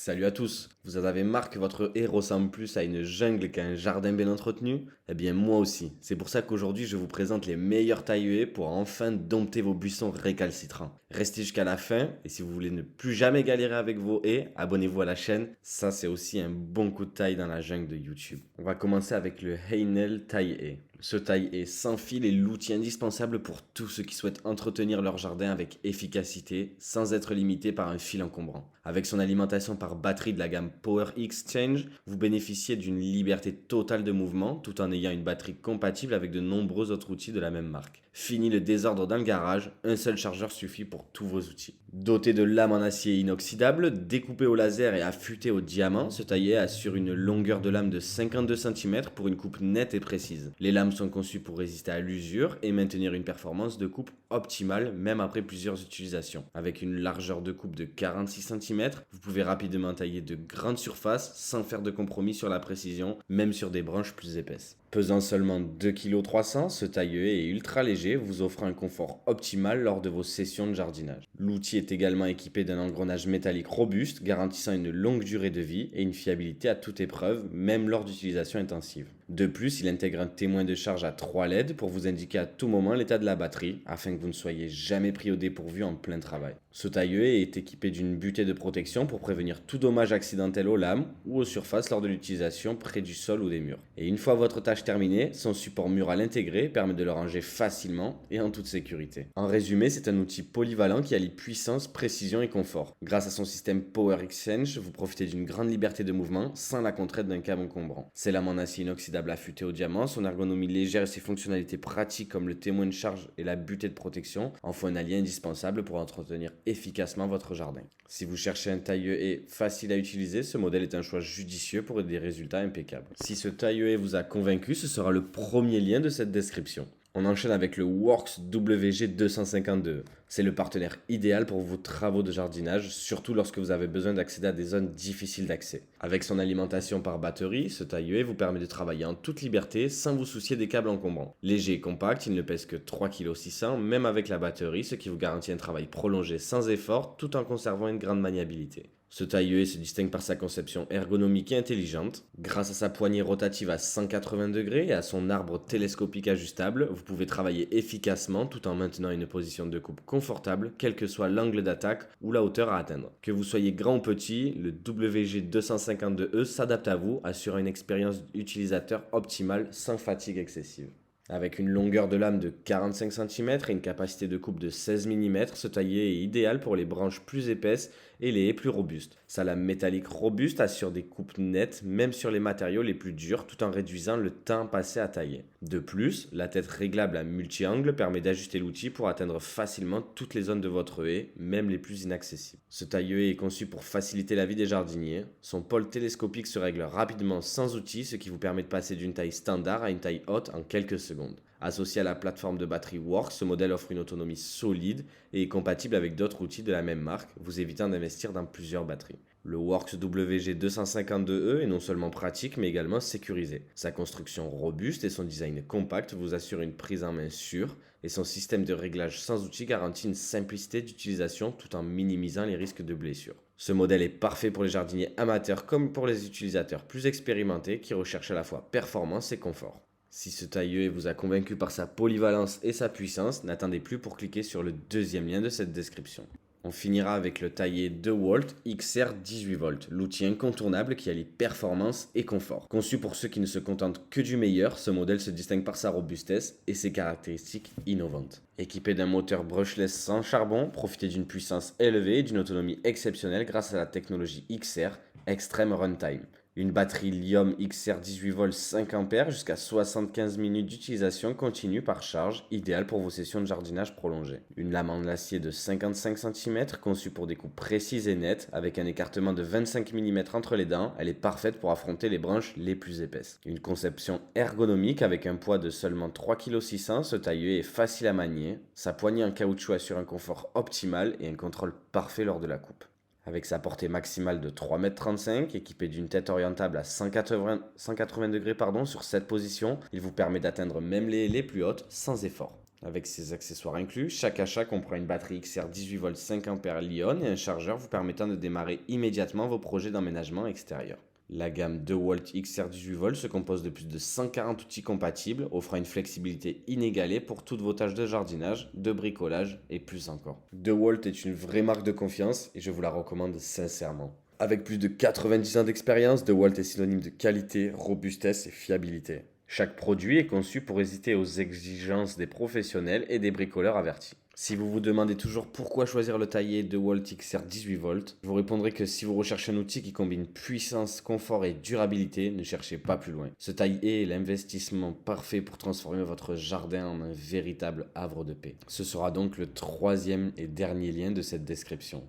Salut à tous. Vous en avez marre que votre haie ressemble plus à une jungle qu'à un jardin bien entretenu? Eh bien moi aussi. C'est pour ça qu'aujourd'hui je vous présente les meilleures tailles haies pour enfin dompter vos buissons récalcitrants. Restez jusqu'à la fin et si vous voulez ne plus jamais galérer avec vos haies, abonnez-vous à la chaîne. Ça c'est aussi un bon coup de taille dans la jungle de YouTube. On va commencer avec le Heinel taille haie. Ce taille haie sans fil est l'outil indispensable pour tous ceux qui souhaitent entretenir leur jardin avec efficacité sans être limité par un fil encombrant. Avec son alimentation par batterie de la gamme Power Exchange, vous bénéficiez d'une liberté totale de mouvement tout en ayant une batterie compatible avec de nombreux autres outils de la même marque. Fini le désordre dans le garage, un seul chargeur suffit pour tous vos outils. Doté de lames en acier inoxydable, découpées au laser et affûtées au diamant, ce taille-haie assure une longueur de lame de 52 cm pour une coupe nette et précise. Les lames sont conçues pour résister à l'usure et maintenir une performance de coupe optimale même après plusieurs utilisations. Avec une largeur de coupe de 46 cm, vous pouvez rapidement tailler de grandes surfaces sans faire de compromis sur la précision, même sur des branches plus épaisses. Pesant seulement 2,3 kg, ce taille-haie est ultra léger, vous offrant un confort optimal lors de vos sessions de jardinage. L'outil est également équipé d'un engrenage métallique robuste, garantissant une longue durée de vie et une fiabilité à toute épreuve, même lors d'utilisation intensive. De plus, il intègre un témoin de charge à 3 LED pour vous indiquer à tout moment l'état de la batterie, afin que vous ne soyez jamais pris au dépourvu en plein travail. Ce taille-haie est équipé d'une butée de protection pour prévenir tout dommage accidentel aux lames ou aux surfaces lors de l'utilisation près du sol ou des murs. Et une fois votre tâche terminée, son support mural intégré permet de le ranger facilement et en toute sécurité. En résumé, c'est un outil polyvalent qui allie puissance, précision et confort. Grâce à son système Power Exchange, vous profitez d'une grande liberté de mouvement sans la contrainte d'un câble encombrant. Ses lames en acier inoxydable affûtées au diamant, son ergonomie légère et ses fonctionnalités pratiques comme le témoin de charge et la butée de protection en font un allié indispensable pour entretenir efficacement votre jardin. Si vous cherchez un taille-haie facile à utiliser, ce modèle est un choix judicieux pour des résultats impeccables. Si ce taille-haie vous a convaincu, ce sera le premier lien de cette description. On enchaîne avec le Worx WG252. C'est le partenaire idéal pour vos travaux de jardinage, surtout lorsque vous avez besoin d'accéder à des zones difficiles d'accès. Avec son alimentation par batterie, ce taille-haie vous permet de travailler en toute liberté sans vous soucier des câbles encombrants. Léger et compact, il ne pèse que 3,6 kg, même avec la batterie, ce qui vous garantit un travail prolongé sans effort tout en conservant une grande maniabilité. Ce taille-haie se distingue par sa conception ergonomique et intelligente. Grâce à sa poignée rotative à 180 degrés et à son arbre télescopique ajustable, vous pouvez travailler efficacement tout en maintenant une position de coupe confortable, quel que soit l'angle d'attaque ou la hauteur à atteindre. Que vous soyez grand ou petit, le WG252E s'adapte à vous, assurant une expérience utilisateur optimale sans fatigue excessive. Avec une longueur de lame de 45 cm et une capacité de coupe de 16 mm, ce taille-haie est idéal pour les branches plus épaisses et les haies plus robustes. Sa lame métallique robuste assure des coupes nettes même sur les matériaux les plus durs tout en réduisant le temps passé à tailler. De plus, la tête réglable à multi-angles permet d'ajuster l'outil pour atteindre facilement toutes les zones de votre haie, même les plus inaccessibles. Ce taille-haie est conçu pour faciliter la vie des jardiniers. Son pôle télescopique se règle rapidement sans outil, ce qui vous permet de passer d'une taille standard à une taille haute en quelques secondes. Associé à la plateforme de batterie Worx, ce modèle offre une autonomie solide et est compatible avec d'autres outils de la même marque, vous évitant d'investir dans plusieurs batteries. Le Worx WG252E est non seulement pratique mais également sécurisé. Sa construction robuste et son design compact vous assurent une prise en main sûre et son système de réglage sans outil garantit une simplicité d'utilisation tout en minimisant les risques de blessures. Ce modèle est parfait pour les jardiniers amateurs comme pour les utilisateurs plus expérimentés qui recherchent à la fois performance et confort. Si ce taille-haie vous a convaincu par sa polyvalence et sa puissance, n'attendez plus pour cliquer sur le deuxième lien de cette description. On finira avec le taille-haie DeWalt XR 18V, l'outil incontournable qui allie performance et confort. Conçu pour ceux qui ne se contentent que du meilleur, ce modèle se distingue par sa robustesse et ses caractéristiques innovantes. Équipé d'un moteur brushless sans charbon, profitez d'une puissance élevée et d'une autonomie exceptionnelle grâce à la technologie XR Extreme Runtime. Une batterie Li-ion XR 18V 5A jusqu'à 75 minutes d'utilisation continue par charge, idéale pour vos sessions de jardinage prolongées. Une lame en acier de 55 cm conçue pour des coupes précises et nettes, avec un écartement de 25 mm entre les dents, elle est parfaite pour affronter les branches les plus épaisses. Une conception ergonomique avec un poids de seulement 3,6 kg, ce taille-haie est facile à manier, sa poignée en caoutchouc assure un confort optimal et un contrôle parfait lors de la coupe. Avec sa portée maximale de 3,35 m, équipé d'une tête orientable à 180 degrés sur 7 positions, il vous permet d'atteindre même les haies les plus hautes sans effort. Avec ces accessoires inclus, chaque achat comprend une batterie XR 18 volts 5 A Li-ion et un chargeur vous permettant de démarrer immédiatement vos projets d'emménagement extérieur. La gamme 2 volts XR 18 volts se compose de plus de 140 outils compatibles, offrant une flexibilité inégalée pour toutes vos tâches de jardinage, de bricolage et plus encore. 2 volts est une vraie marque de confiance et je vous la recommande sincèrement. Avec plus de 90 ans d'expérience, 2 volts est synonyme de qualité, robustesse et fiabilité. Chaque produit est conçu pour résister aux exigences des professionnels et des bricoleurs avertis. Si vous vous demandez toujours pourquoi choisir le taillé 2 volts XR 18 volts, je vous répondrai que si vous recherchez un outil qui combine puissance, confort et durabilité, ne cherchez pas plus loin. Ce taillé est l'investissement parfait pour transformer votre jardin en un véritable havre de paix. Ce sera donc le troisième et dernier lien de cette description.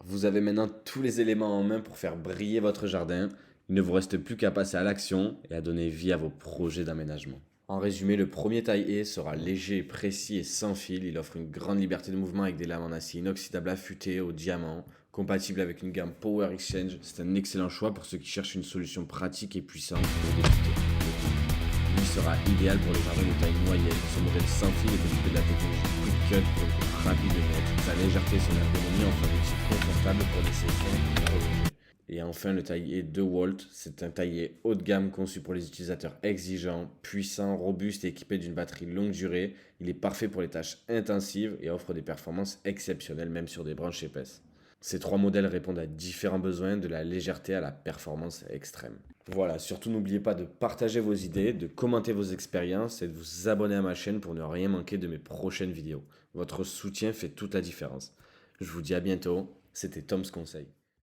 Vous avez maintenant tous les éléments en main pour faire briller votre jardin. Il ne vous reste plus qu'à passer à l'action et à donner vie à vos projets d'aménagement. En résumé, le premier taille-haie sera léger, précis et sans fil. Il offre une grande liberté de mouvement avec des lames en acier inoxydable affûtées au diamant, compatible avec une gamme Power Exchange. C'est un excellent choix pour ceux qui cherchent une solution pratique et puissante pour débuter. Lui sera idéal pour les jardins de taille moyenne. Ce modèle sans fil est équipé de la technologie Quick Cut pour une coupe rapide et nette. Sa légèreté et son ergonomie en font un outil confortable pour laisser soins et reloger. Et enfin, le taillé 2 volts, c'est un taillé haut de gamme conçu pour les utilisateurs exigeants, puissant, robuste et équipé d'une batterie longue durée. Il est parfait pour les tâches intensives et offre des performances exceptionnelles même sur des branches épaisses. Ces trois modèles répondent à différents besoins, de la légèreté à la performance extrême. Voilà, surtout n'oubliez pas de partager vos idées, de commenter vos expériences et de vous abonner à ma chaîne pour ne rien manquer de mes prochaines vidéos. Votre soutien fait toute la différence. Je vous dis à bientôt, c'était Tom's Conseil.